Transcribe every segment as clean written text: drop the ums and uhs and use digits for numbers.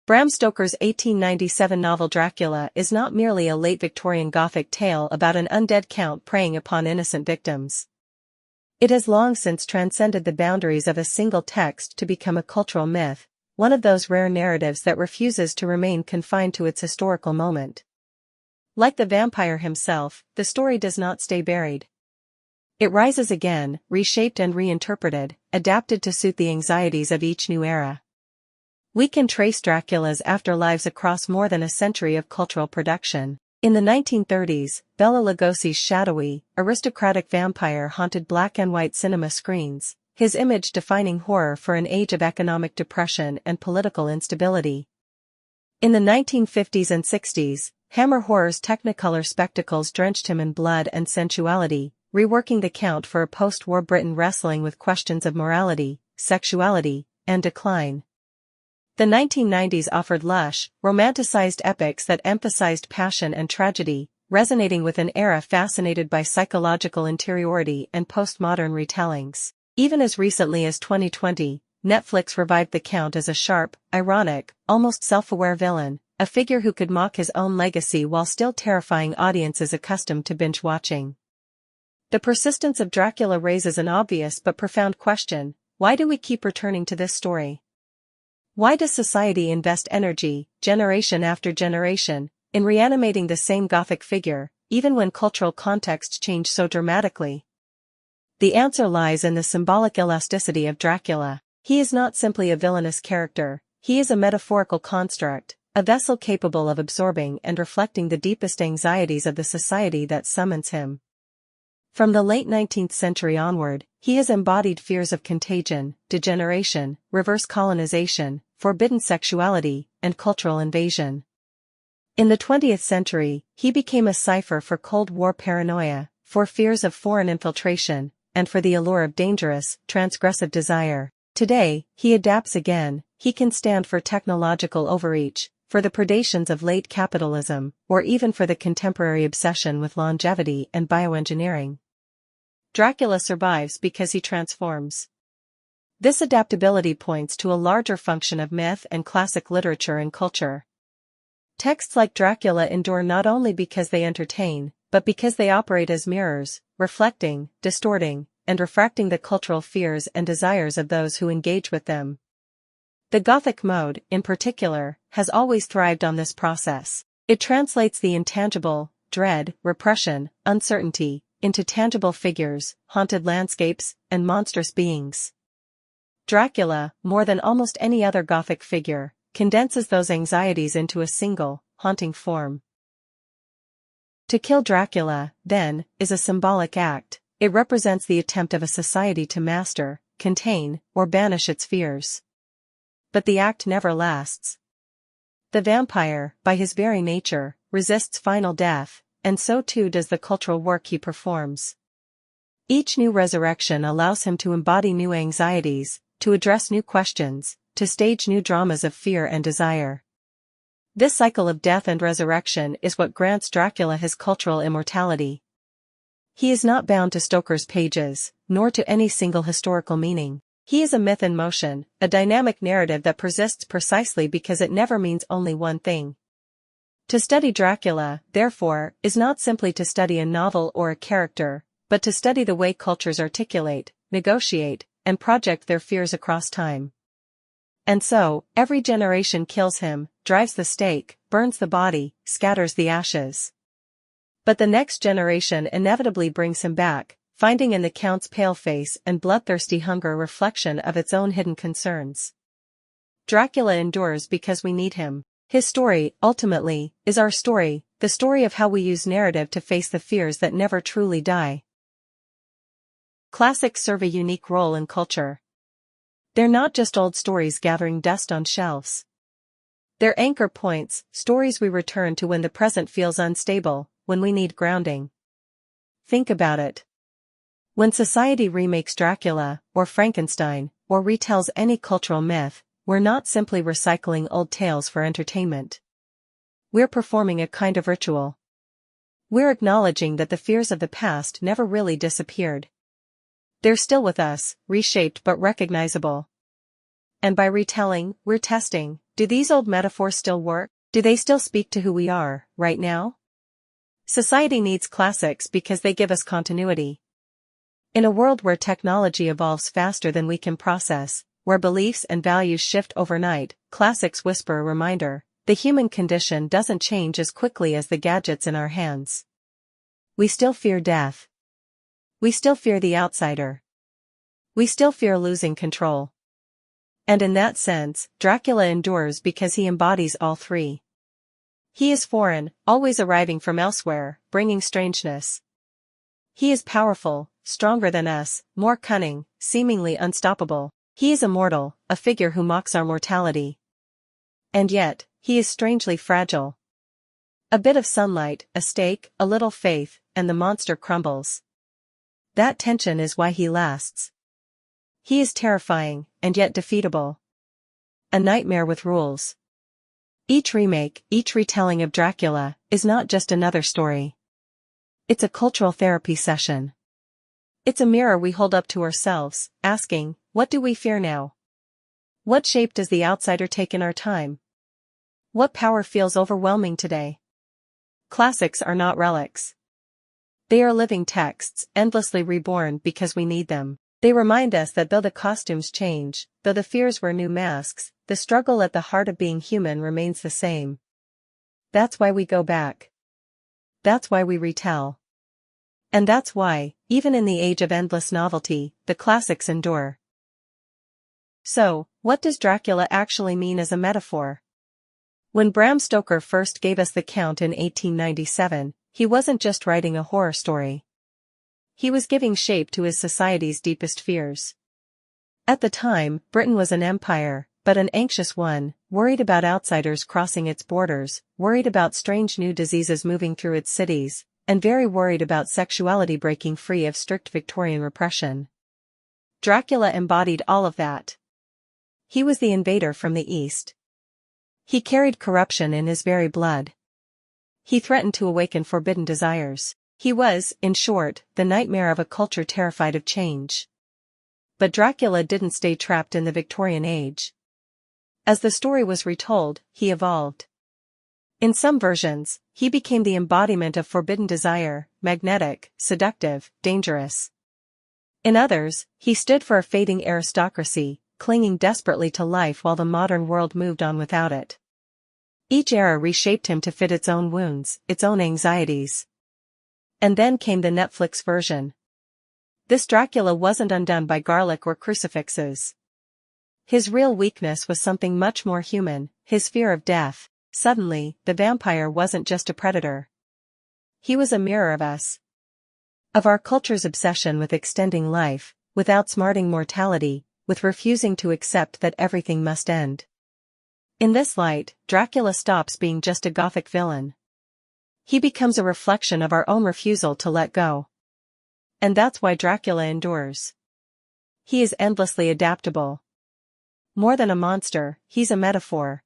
Bram Stoker's 1897 novel Dracula is not merely a late Victorian Gothic tale about an undead count preying upon innocent victims. It has long since transcended the boundaries of a single text to become a cultural myth, one of those rare narratives that refuses to remain confined to its historical moment. Like the vampire himself, the story does not stay buried. It rises again, reshaped and reinterpreted, adapted to suit the anxieties of each new era. We can trace Dracula's afterlives across more than a century of cultural production. In the 1930s, Bela Lugosi's shadowy, aristocratic vampire haunted black and white cinema screens, his image defining horror for an age of economic depression and political instability. In the 1950s and 60s, Hammer horror's Technicolor spectacles drenched him in blood and sensuality, reworking the Count for a post-war Britain wrestling with questions of morality, sexuality, and decline. The 1990s offered lush, romanticized epics that emphasized passion and tragedy, resonating with an era fascinated by psychological interiority and postmodern retellings. Even as recently as 2020, Netflix revived the Count as a sharp, ironic, almost self-aware villain, a figure who could mock his own legacy while still terrifying audiences accustomed to binge-watching. The persistence of Dracula raises an obvious but profound question: why do we keep returning to this story? Why does society invest energy, generation after generation, in reanimating the same Gothic figure, even when cultural contexts change so dramatically? The answer lies in the symbolic elasticity of Dracula. He is not simply a villainous character, he is a metaphorical construct, a vessel capable of absorbing and reflecting the deepest anxieties of the society that summons him. From the late 19th century onward, he has embodied fears of contagion, degeneration, reverse colonization, forbidden sexuality, and cultural invasion. In the 20th century, he became a cipher for Cold War paranoia, for fears of foreign infiltration, and for the allure of dangerous, transgressive desire. Today, he adapts again. He can stand for technological overreach, for the predations of late capitalism, or even for the contemporary obsession with longevity and bioengineering. Dracula survives because he transforms. This adaptability points to a larger function of myth and classic literature and culture. Texts like Dracula endure not only because they entertain, but because they operate as mirrors, reflecting, distorting, and refracting the cultural fears and desires of those who engage with them. The Gothic mode, in particular, has always thrived on this process. It translates the intangible, dread, repression, uncertainty, into tangible figures, haunted landscapes, and monstrous beings. Dracula, more than almost any other Gothic figure, condenses those anxieties into a single, haunting form. To kill Dracula, then, is a symbolic act. It represents the attempt of a society to master, contain, or banish its fears. But the act never lasts. The vampire, by his very nature, resists final death, and so too does the cultural work he performs. Each new resurrection allows him to embody new anxieties, to address new questions, to stage new dramas of fear and desire. This cycle of death and resurrection is what grants Dracula his cultural immortality. He is not bound to Stoker's pages, nor to any single historical meaning. He is a myth in motion, a dynamic narrative that persists precisely because it never means only one thing. To study Dracula, therefore, is not simply to study a novel or a character, but to study the way cultures articulate, negotiate, and project their fears across time. And so, every generation kills him, drives the stake, burns the body, scatters the ashes. But the next generation inevitably brings him back, finding in the Count's pale face and bloodthirsty hunger a reflection of its own hidden concerns. Dracula endures because we need him. His story, ultimately, is our story, the story of how we use narrative to face the fears that never truly die. Classics serve a unique role in culture. They're not just old stories gathering dust on shelves. They're anchor points, stories we return to when the present feels unstable, when we need grounding. Think about it. When society remakes Dracula, or Frankenstein, or retells any cultural myth, we're not simply recycling old tales for entertainment. We're performing a kind of ritual. We're acknowledging that the fears of the past never really disappeared. They're still with us, reshaped but recognizable. And by retelling, we're testing, Do these old metaphors still work? Do they still speak to who we are, right now? Society needs classics because they give us continuity. In a world where technology evolves faster than we can process, where beliefs and values shift overnight, classics whisper a reminder: the human condition doesn't change as quickly as the gadgets in our hands. We still fear death. We still fear the outsider. We still fear losing control. And in that sense, Dracula endures because he embodies all three. He is foreign, always arriving from elsewhere, bringing strangeness. He is powerful, stronger than us, more cunning, seemingly unstoppable. He is immortal, a figure who mocks our mortality. And yet, he is strangely fragile. A bit of sunlight, a stake, a little faith, and the monster crumbles. That tension is why he lasts. He is terrifying, and yet defeatable. A nightmare with rules. Each remake, each retelling of Dracula, is not just another story. It's a cultural therapy session. It's a mirror we hold up to ourselves, asking, what do we fear now? What shape does the outsider take in our time? What power feels overwhelming today? Classics are not relics. They are living texts, endlessly reborn because we need them. They remind us that though the costumes change, though the fears wear new masks, the struggle at the heart of being human remains the same. That's why we go back. That's why we retell. And that's why, even in the age of endless novelty, the classics endure. So, what does Dracula actually mean as a metaphor? When Bram Stoker first gave us The Count in 1897, he wasn't just writing a horror story. He was giving shape to his society's deepest fears. At the time, Britain was an empire, but an anxious one, worried about outsiders crossing its borders, worried about strange new diseases moving through its cities, and very worried about sexuality breaking free of strict Victorian repression. Dracula embodied all of that. He was the invader from the east. He carried corruption in his very blood. He threatened to awaken forbidden desires. He was, in short, the nightmare of a culture terrified of change. But Dracula didn't stay trapped in the Victorian age. As the story was retold, he evolved. In some versions, he became the embodiment of forbidden desire, magnetic, seductive, dangerous. In others, he stood for a fading aristocracy, clinging desperately to life while the modern world moved on without it. Each era reshaped him to fit its own wounds, its own anxieties. And then came the Netflix version. This Dracula wasn't undone by garlic or crucifixes. His real weakness was something much more human, his fear of death. Suddenly, the vampire wasn't just a predator. He was a mirror of us. Of our culture's obsession with extending life, with outsmarting mortality, with refusing to accept that everything must end. In this light, Dracula stops being just a Gothic villain. He becomes a reflection of our own refusal to let go. And that's why Dracula endures. He is endlessly adaptable. More than a monster, he's a metaphor.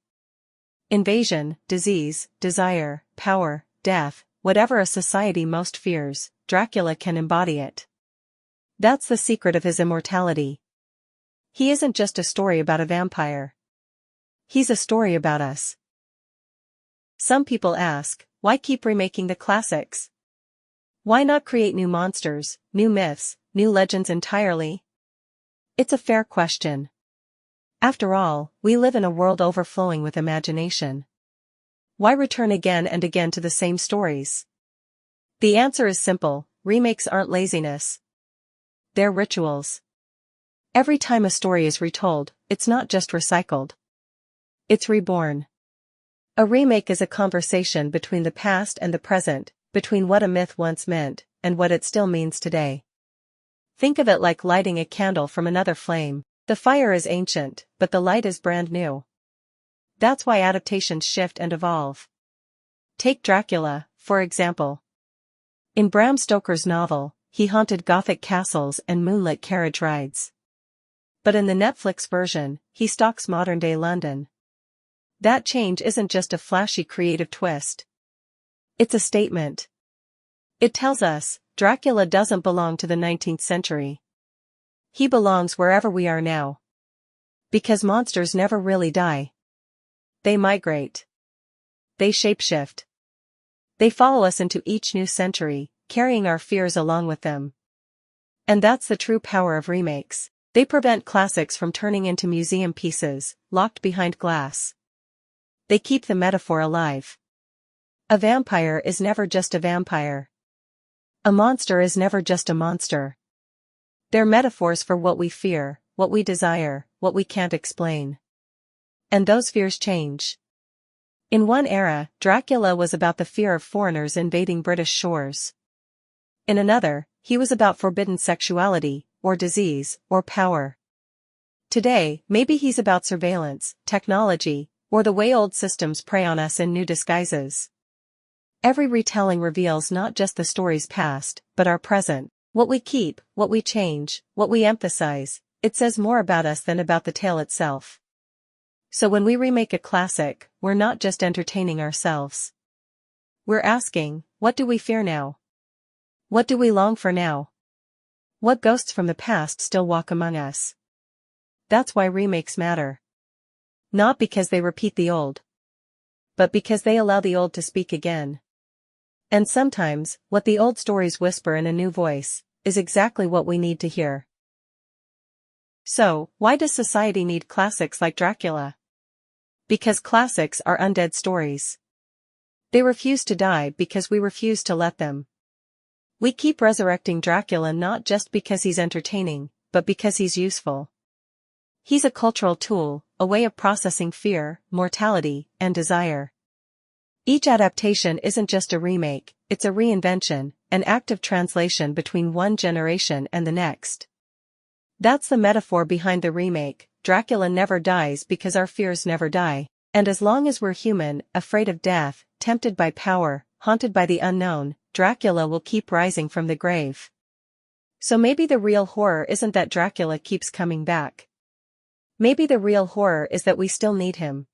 Invasion, disease, desire, power, death, whatever a society most fears, Dracula can embody it. That's the secret of his immortality. He isn't just a story about a vampire. He's a story about us. Some people ask, why keep remaking the classics? Why not create new monsters, new myths, new legends entirely? It's a fair question. After all, we live in a world overflowing with imagination. Why return again and again to the same stories? The answer is simple: remakes aren't laziness. They're rituals. Every time a story is retold, it's not just recycled. It's reborn. A remake is a conversation between the past and the present, between what a myth once meant, and what it still means today. Think of it like lighting a candle from another flame. The fire is ancient, but the light is brand new. That's why adaptations shift and evolve. Take Dracula, for example. In Bram Stoker's novel, he haunted Gothic castles and moonlit carriage rides. But in the Netflix version, he stalks modern-day London. That change isn't just a flashy creative twist. It's a statement. It tells us, Dracula doesn't belong to the 19th century. He belongs wherever we are now. Because monsters never really die. They migrate. They shapeshift. They follow us into each new century, carrying our fears along with them. And that's the true power of remakes. They prevent classics from turning into museum pieces, locked behind glass. They keep the metaphor alive. A vampire is never just a vampire. A monster is never just a monster. They're metaphors for what we fear, what we desire, what we can't explain. And those fears change. In one era, Dracula was about the fear of foreigners invading British shores. In another, he was about forbidden sexuality, or disease, or power. Today, maybe he's about surveillance, technology, or the way old systems prey on us in new disguises. Every retelling reveals not just the story's past, but our present. What we keep, what we change, what we emphasize, it says more about us than about the tale itself. So when we remake a classic, we're not just entertaining ourselves. We're asking, what do we fear now? What do we long for now? What ghosts from the past still walk among us? That's why remakes matter. Not because they repeat the old, but because they allow the old to speak again. And sometimes, what the old stories whisper in a new voice, is exactly what we need to hear. So, why does society need classics like Dracula? Because classics are undead stories. They refuse to die because we refuse to let them. We keep resurrecting Dracula not just because he's entertaining, but because he's useful. He's a cultural tool, a way of processing fear, mortality, and desire. Each adaptation isn't just a remake, it's a reinvention, an act of translation between one generation and the next. That's the metaphor behind the remake. Dracula never dies because our fears never die. And as long as we're human, afraid of death, tempted by power, haunted by the unknown, Dracula will keep rising from the grave. So maybe the real horror isn't that Dracula keeps coming back. Maybe the real horror is that we still need him.